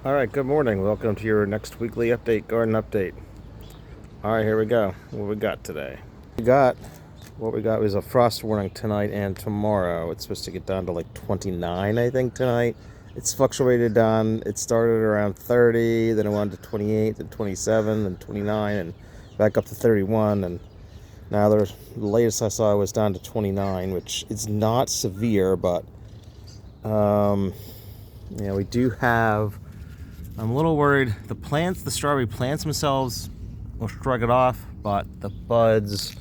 All right, good morning. Welcome to your next weekly garden update. All right, here we go. What we got today? What we got was a frost warning tonight and tomorrow. It's supposed to get down to like 29, I think, tonight. It's fluctuated down. It started around 30, then it went to 28, then 27, then 29, and back up to 31. And now the latest I saw was down to 29, which is not severe, but we do have. I'm a little worried. The strawberry plants themselves will shrug it off, but the buds,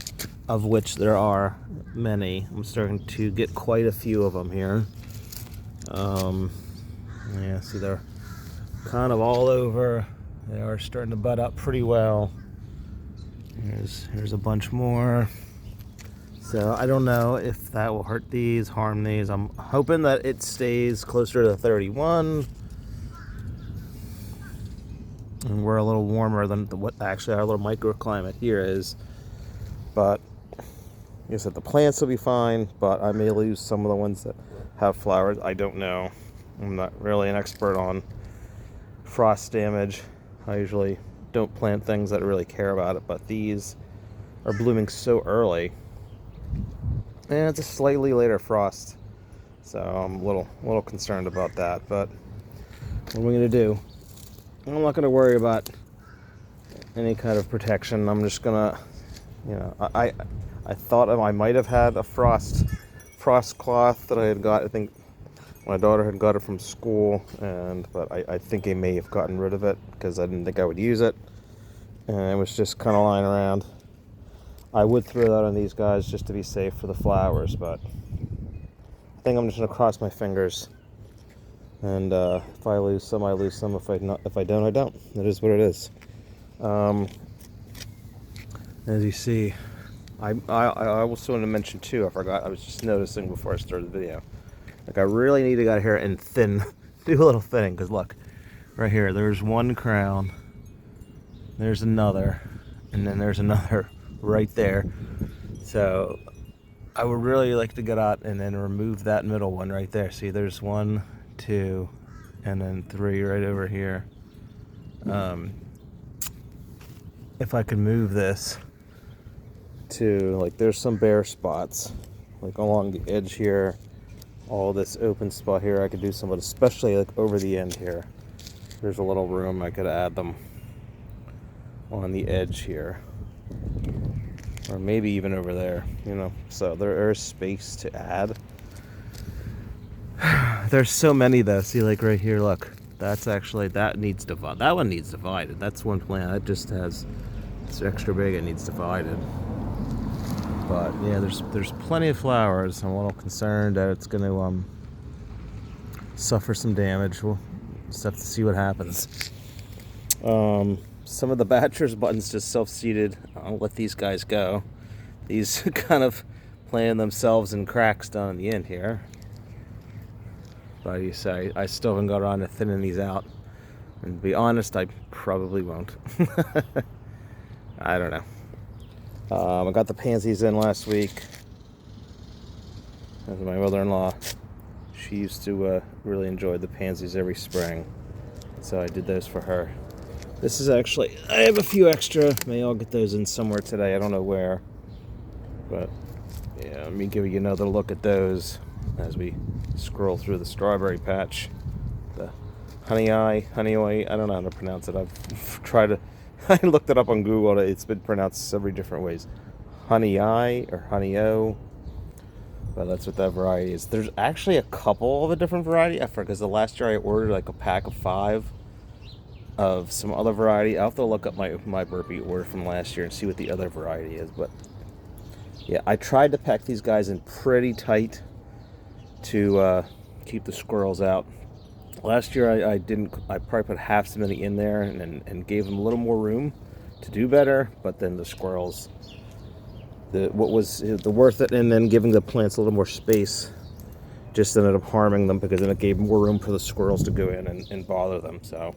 of which there are many, I'm starting to get quite a few of them here. See, they're kind of all over. They are starting to bud up pretty well. Here's a bunch more. So I don't know if that will hurt these, harm these. I'm hoping that it stays closer to 31. And we're a little warmer than what actually our little microclimate here is. But like I said, the plants will be fine, but I may lose some of the ones that have flowers. I don't know. I'm not really an expert on frost damage. I usually don't plant things that really care about it, but these are blooming so early. And it's a slightly later frost. So I'm a little concerned about that. But what am I going to do? I'm not going to worry about any kind of protection. I'm just going to, I thought I might have had a frost cloth that I had got. I think my daughter had got it from school, but I think I may have gotten rid of it because I didn't think I would use it. And it was just kind of lying around. I would throw that on these guys just to be safe for the flowers, but I think I'm just going to cross my fingers. And if I lose some, I lose some. If I don't, I don't. It is what it is. As you see, I also want to mention too. I forgot. I was just noticing before I started the video. Like I really need to get out here and do a little thinning. Because look, right here, there's one crown. There's another, and then there's another right there. So I would really like to get out and then remove that middle one right there. See, there's 1, 2, and then 3 right over here. If I could move this to, like, there's some bare spots, like along the edge here, all this open spot here, I could do some of it, especially like over the end here. There's a little room, I could add them on the edge here. Or maybe even over there, so there is space to add. There's so many though. See, like right here, look. That needs divided. That one needs divided. That's one plant. That just it's extra big. It needs divided. But yeah, there's plenty of flowers. I'm a little concerned that it's going to suffer some damage. We'll just have to see what happens. Some of the Bachelor's buttons just self-seeded. I'll let these guys go. These kind of plant themselves in cracks down in the end here. But you say I still haven't got around to thinning these out. And to be honest, I probably won't. I don't know. I got the pansies in last week. That's my mother-in-law. She used to really enjoy the pansies every spring. So I did those for her. This is actually, I have a few extra. Maybe I'll get those in somewhere today. I don't know where. But yeah, let me give you another look at those as we scroll through the strawberry patch. The honey eye, I don't know how to pronounce it. I've tried to, I looked it up on Google. It's been pronounced several different ways. Honey eye or honey o. But that's what that variety is. There's actually a couple of a different variety. I forgot, because the last year I ordered like a pack of 5 of some other variety. I'll have to look up my burpee order from last year and see what the other variety is. But yeah, I tried to pack these guys in pretty tight to keep the squirrels out. Last year I probably put half as many in there and gave them a little more room to do better, but then the squirrels, what was the worth it, and then giving the plants a little more space just ended up harming them, because then it gave more room for the squirrels to go in and bother them. So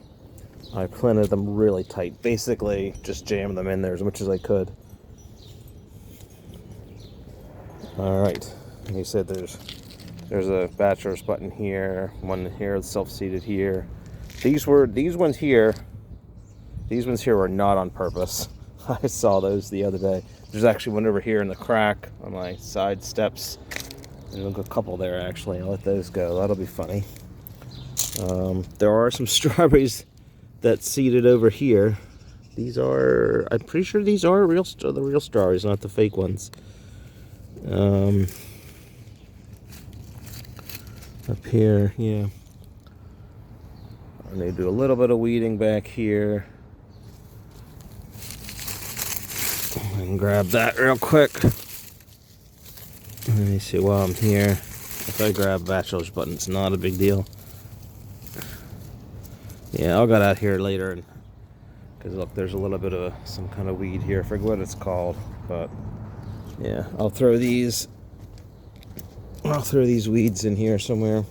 I planted them really tight, basically just jammed them in there as much as I could. All right, like I said, there's a Bachelor's button here, one here, self-seeded here, These ones here were not on purpose. I saw those the other day. There's actually one over here in the crack on my side steps. And there's a couple there actually. I'll let those go. That'll be funny. There are some strawberries that seeded over here. These are, I'm pretty sure these are the real strawberries, not the fake ones. Up here, yeah. I need to do a little bit of weeding back here. I can grab that real quick. Let me see while I'm here. If I grab bachelor's button, it's not a big deal. Yeah, I'll get out here later, because look, there's a little bit of some kind of weed here. I forget what it's called, but yeah, I'll throw these weeds in here somewhere.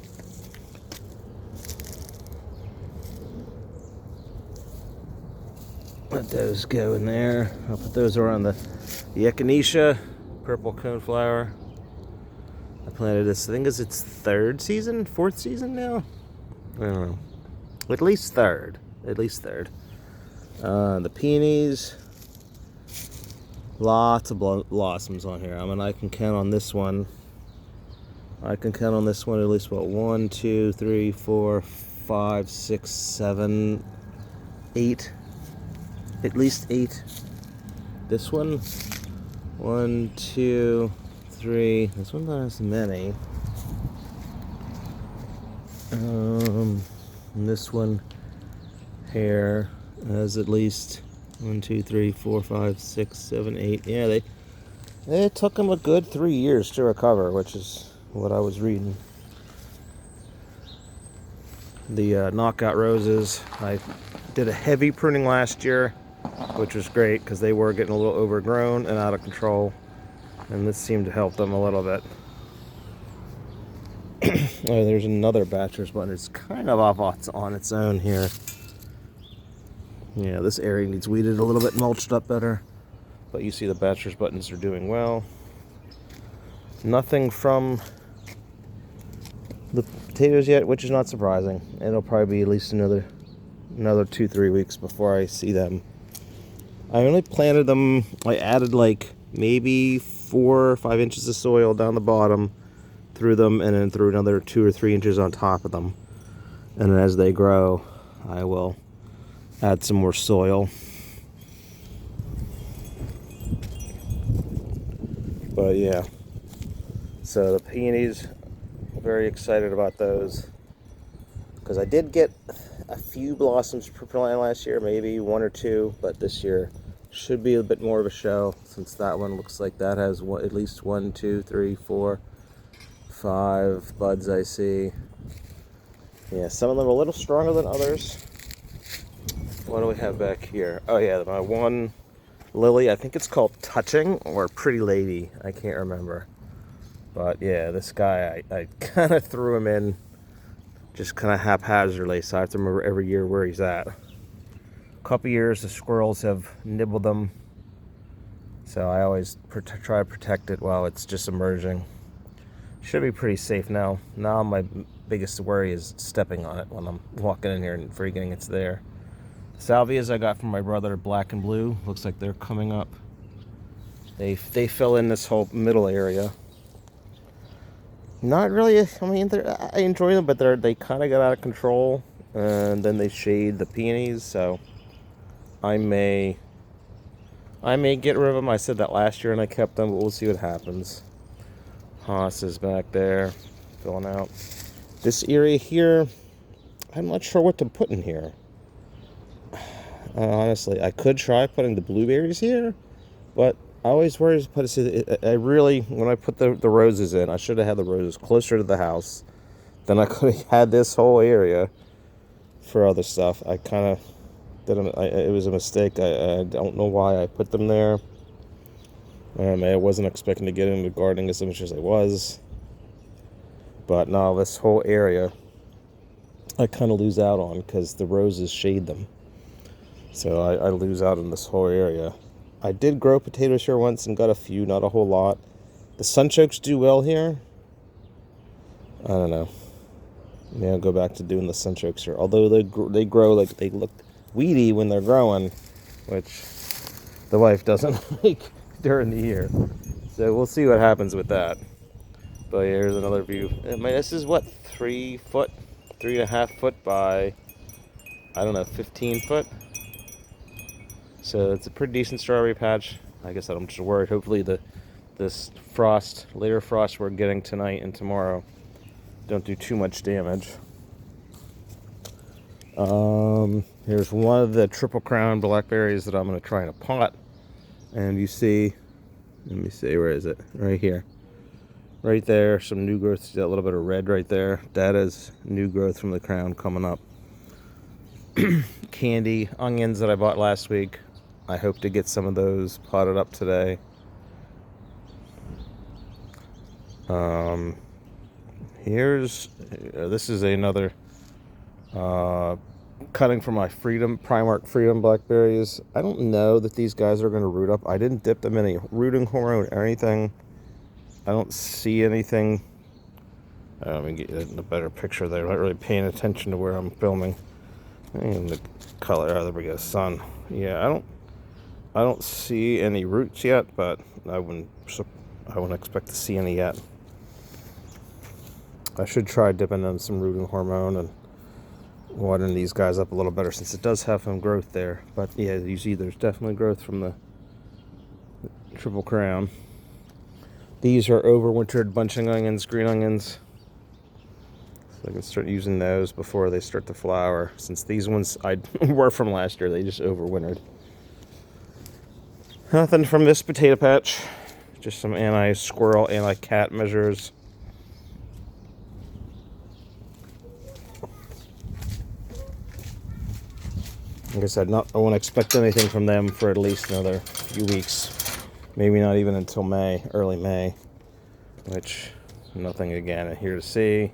Let those go in there. I'll put those around the echinacea, purple coneflower. I planted this, I think it's its fourth season now? I don't know. At least third. The peonies. Lots of blossoms on here. I mean, I can count on this one. At least, what, 1, 2, 3, 4, 5, 6, 7, 8. At least 8. This one, 1, 2, 3. This one not as many. And this one here has at least 1, 2, 3, 4, 5, 6, 7, 8. Yeah, they took them a good 3 years to recover, which is what I was reading. The knockout roses, I did a heavy pruning last year, which was great because they were getting a little overgrown and out of control, and this seemed to help them a little bit. Oh, there's another bachelor's button. It's kind of off on its own here. Yeah, this area needs weeded a little bit, mulched up better. But you see the bachelor's buttons are doing well. Nothing from the potatoes yet, which is not surprising. It'll probably be at least another 2-3 weeks before I see them. I only planted them, I added like maybe 4 or 5 inches of soil down the bottom, through them, and then threw another 2 or 3 inches on top of them. And then as they grow, I will add some more soil. But yeah, so the peonies, very excited about those, because I did get a few blossoms per plant last year, maybe 1 or 2, but this year should be a bit more of a show, since that one looks like that has at least 1, 2, 3, 4, 5 buds I see. Yeah, some of them are a little stronger than others. What do we have back here? Oh yeah, my one lily, I think it's called Touching or Pretty Lady, I can't remember. But yeah, this guy, I kind of threw him in just kind of haphazardly, so I have to remember every year where he's at. A couple years the squirrels have nibbled them, so I always try to protect it while it's just emerging. Should be pretty safe now. Now my biggest worry is stepping on it when I'm walking in here and forgetting it's there. Salvias I got from my brother, black and blue. Looks like they're coming up. They fill in this whole middle area. Not really, I mean, I enjoy them, but they kind of got out of control. And then they shade the peonies, so I may get rid of them. I said that last year and I kept them, but we'll see what happens. Haas is back there, filling out. This area here, I'm not sure what to put in here. Honestly, I could try putting the blueberries here, but I always worry to put it. When I put the roses in, I should have had the roses closer to the house. Then I could have had this whole area for other stuff. I kind of did. It was a mistake. I don't know why I put them there. I wasn't expecting to get into gardening as much as I was. But now this whole area, I kind of lose out on because the roses shade them. So I lose out on this whole area. I did grow potatoes here once and got a few, not a whole lot. The sunchokes do well here. I don't know. Go back to doing the sunchokes here. Although they grow, like, they look weedy when they're growing, which the wife doesn't like during the year. So we'll see what happens with that. But here's another view. I mean, this is what, 3.5 foot by, I don't know, 15 foot. So it's a pretty decent strawberry patch. I guess I'm just worried. Hopefully this later frost we're getting tonight and tomorrow don't do too much damage. Here's one of the triple crown blackberries that I'm going to try in a pot. And you see, let me see, where is it? Right here. Right there, some new growth. See that little bit of red right there? That is new growth from the crown coming up. Candy onions that I bought last week. I hope to get some of those potted up today. This is another cutting from my Primark Freedom blackberries. I don't know that these guys are going to root up. I didn't dip them in any rooting hormone or anything. I don't see anything. Let me get in a better picture there. I'm not really paying attention to where I'm filming. And the color, there we go, sun. Yeah, I don't see any roots yet, but I wouldn't expect to see any yet. I should try dipping in some rooting hormone and watering these guys up a little better, since it does have some growth there. But yeah, you see there's definitely growth from the triple crown. These are overwintered bunching onions, green onions. So I can start using those before they start to flower, since these ones were from last year. They just overwintered. Nothing from this potato patch. Just some anti-squirrel, anti-cat measures. Like I said, I won't expect anything from them for at least another few weeks. Maybe not even until May, early May. Which, nothing again here to see.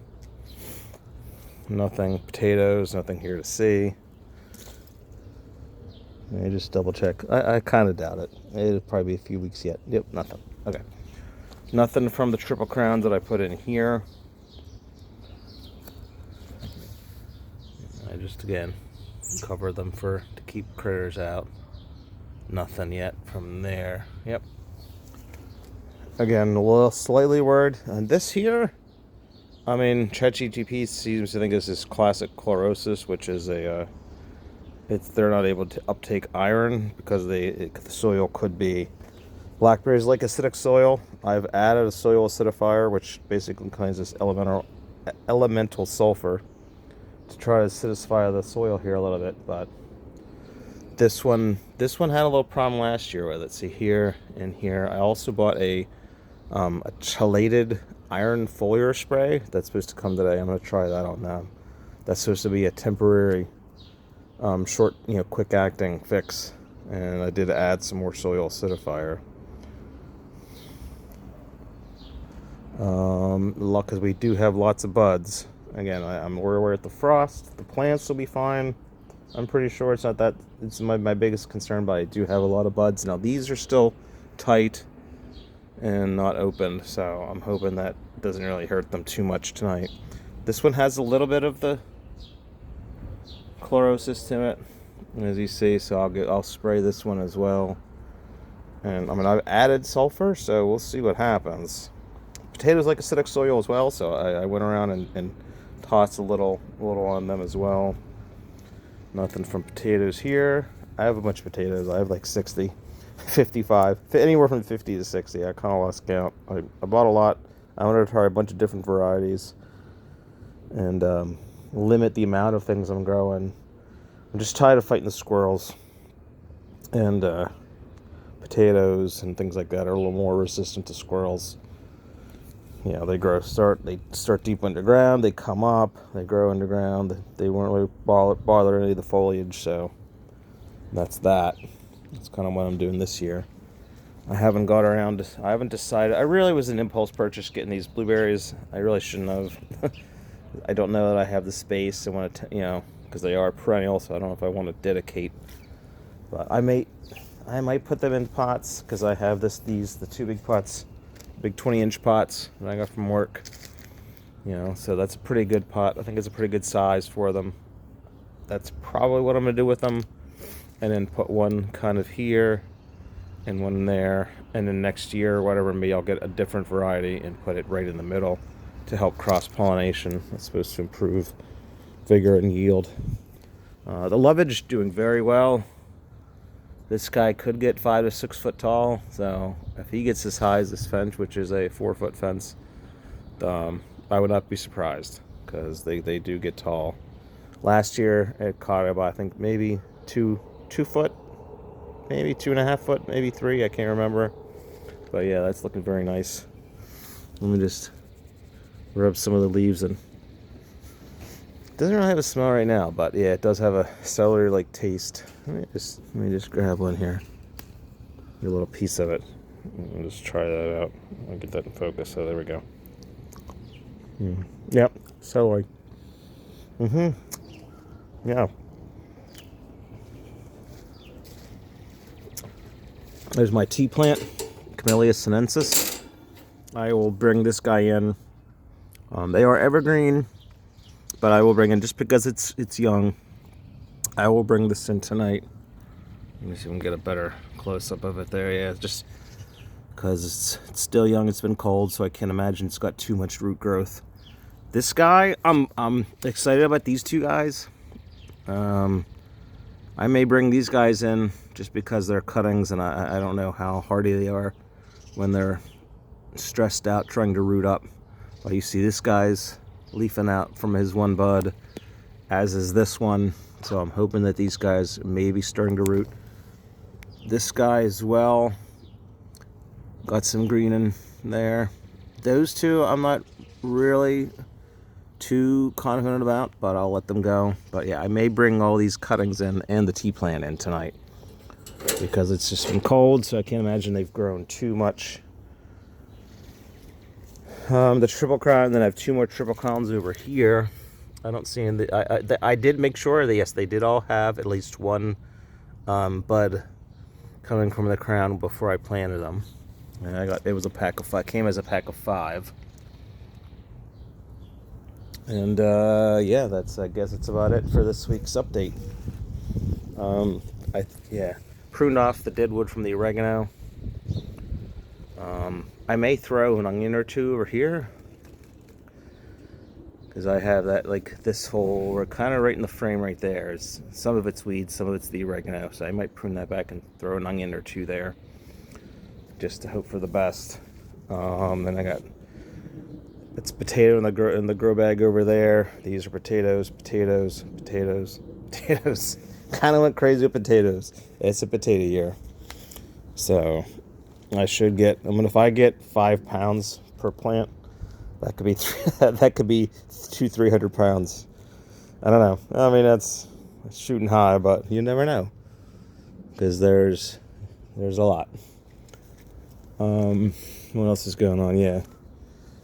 Nothing potatoes, nothing here to see. Let me just double check. I kind of doubt it. It'll probably be a few weeks yet. Yep, nothing. Okay. Nothing from the triple crowns that I put in here. I just, again, cover them to keep critters out. Nothing yet from there. Yep. Again, a little slightly worried. And this here, I mean, ChatGPT seems to think this is classic chlorosis, which is they're not able to uptake iron because the soil could be, blackberries like acidic soil. I've added a soil acidifier, which basically contains this elemental sulfur to try to acidify the soil here a little bit. But this one had a little problem last year with it. See here and here. I also bought a chelated iron foliar spray that's supposed to come today. I'm going to try that on them. That's supposed to be a temporary, short, quick acting fix. And I did add some more soil acidifier. Because we do have lots of buds. Again, we're at the frost. The plants will be fine. I'm pretty sure it's not that. It's my biggest concern, but I do have a lot of buds. Now these are still tight and not opened, so I'm hoping that doesn't really hurt them too much tonight. This one has a little bit of the chlorosis to it, as you see, so I'll spray this one as well. And I've added sulfur, so we'll see what happens. Potatoes like acidic soil as well, so I went around and tossed a little on them as well. Nothing from potatoes here. I have a bunch of potatoes. I have like 60, 55, anywhere from 50 to 60. I kind of lost count. I bought a lot. I wanted to try a bunch of different varieties and limit the amount of things I'm growing. I'm just tired of fighting the squirrels, and potatoes and things like that are a little more resistant to squirrels. They start deep underground, they come up, they grow underground. They weren't really bothered any of the foliage, so that's that. That's kind of what I'm doing this year. I haven't decided. I really was an impulse purchase getting these blueberries. I really shouldn't have. I don't know that I have the space. I want to, because they are perennial, so I don't know if I want to dedicate. But I might put them in pots, because I have the two big pots. Big 20-inch pots that I got from work. So that's a pretty good pot. I think it's a pretty good size for them. That's probably what I'm going to do with them. And then put one kind of here and one there. And then next year, whatever, maybe I'll get a different variety and put it right in the middle to help cross-pollination. That's supposed to improve vigor and yield. The lovage doing very well. This guy could get 5 to 6 foot tall. So if he gets as high as this fence, which is a 4-foot fence, I would not be surprised, because they do get tall. Last year it caught about, I think, maybe 2 foot, maybe 2.5 foot, maybe 3. I can't remember. But yeah, that's looking very nice. Let me just rub some of the leaves in. It doesn't really have a smell right now, but yeah, it does have a celery-like taste. Let me just grab one here. Get a little piece of it. I'll just try that out. I'll get that in focus. So there we go. Yep, celery. Yeah. There's my tea plant, Camellia sinensis. I will bring this guy in. They are evergreen, but I will bring in, just because it's young, I will bring this in tonight. Let me see if we can get a better close-up of it there. Yeah, just because it's still young, it's been cold, so I can't imagine it's got too much root growth. This guy, I'm excited about these two guys. I may bring these guys in just because they're cuttings, and I don't know how hardy they are when they're stressed out trying to root up. Well, you see this guy's leafing out from his one bud, as is this one. So I'm hoping that these guys may be starting to root. This guy as well, got some green in there. Those two I'm not really too confident about, but I'll let them go. But yeah, I may bring all these cuttings in and the tea plant in tonight, because it's just been cold, so I can't imagine they've grown too much. The triple crown, and then I have 2 more triple crowns over here. I don't see any. I did make sure that, yes, they did all have at least one bud coming from the crown before I planted them. And it was a pack of 5. Came as a pack of 5. And yeah, I guess that's about it for this week's update. Pruned off the dead wood from the oregano. I may throw an onion or 2 over here, because I have that, like, this hole, we're kind of right in the frame right there. Some of it's weeds, some of it's the oregano, so I might prune that back and throw an onion or 2 there, just to hope for the best. Then I got, it's potato in the grow bag over there. These are potatoes. Kind of went crazy with potatoes. It's a potato year, so I should get, if I get 5 pounds per plant, that could be that could be 200-300 pounds. I don't know. I mean, that's shooting high, but you never know, because there's a lot. What else is going on? Yeah,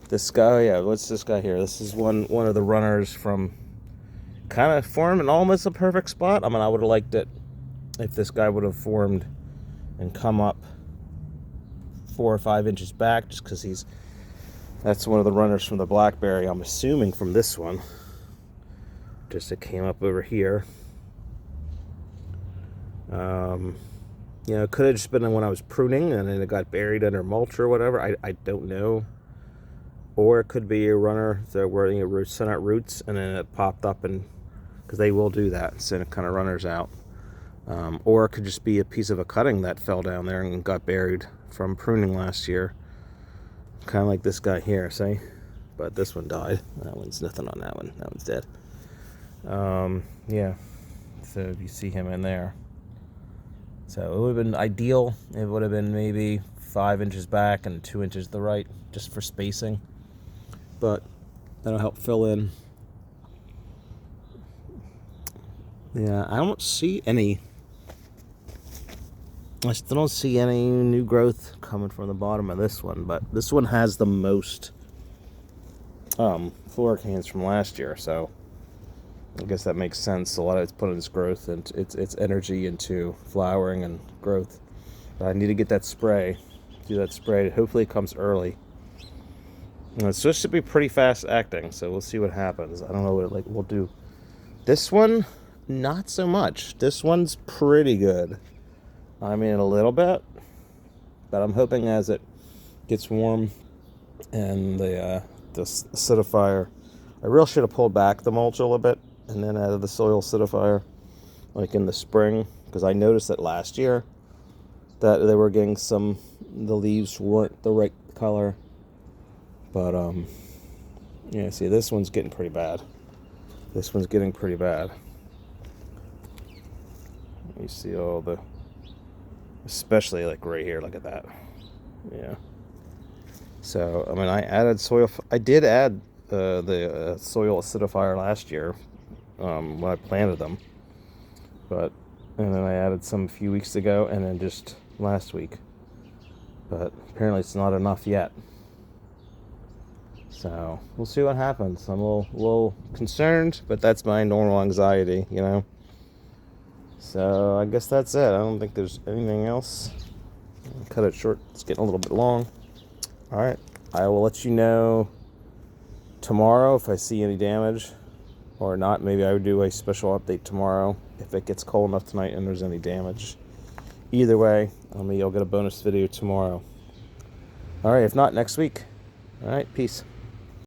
this guy. Yeah, what's this guy here? This is one of the runners from, kind of formed in almost a perfect spot. I mean, I would have liked it if this guy would have formed and come up 4 or 5 inches back, just because that's one of the runners from the blackberry, I'm assuming, from this one. Just it came up over here. It could have just been when I was pruning and then it got buried under mulch or whatever. I don't know. Or it could be a runner where sent out roots and then it popped up, and because they will do that, send kind of runners out. Or it could just be a piece of a cutting that fell down there and got buried from pruning last year. Kind of like this guy here, see? But this one died. That one's nothing on that one. That one's dead. Yeah. So if you see him in there. So it would have been ideal. It would have been maybe 5 inches back and 2 inches to the right, just for spacing. But that'll help fill in. Yeah, I don't see any. I still don't see any new growth coming from the bottom of this one, but this one has the most floricans from last year, so I guess that makes sense. A lot of it's putting its growth and its energy into flowering and growth. But I need to get that spray. Do that spray. Hopefully it comes early. And it's supposed to be pretty fast acting, so we'll see what happens. I don't know what we'll do. This one, not so much. This one's pretty good. I mean, a little bit, but I'm hoping as it gets warm and the acidifier, I really should have pulled back the mulch a little bit and then added the soil acidifier like in the spring, because I noticed that last year that they were getting the leaves weren't the right color. But yeah, see, this one's getting pretty bad. This one's getting pretty bad. You see all the, especially like right here, look at that. Yeah. So, I mean, I did add the soil acidifier last year when I planted them. And then I added some a few weeks ago and then just last week. But apparently it's not enough yet. So, we'll see what happens. I'm a little concerned, but that's my normal anxiety, you know. So, I guess that's it. I don't think there's anything else. I'll cut it short. It's getting a little bit long. All right. I will let you know tomorrow if I see any damage or not. Maybe I would do a special update tomorrow if it gets cold enough tonight and there's any damage. Either way, maybe I'll get a bonus video tomorrow. All right. If not, next week. All right. Peace.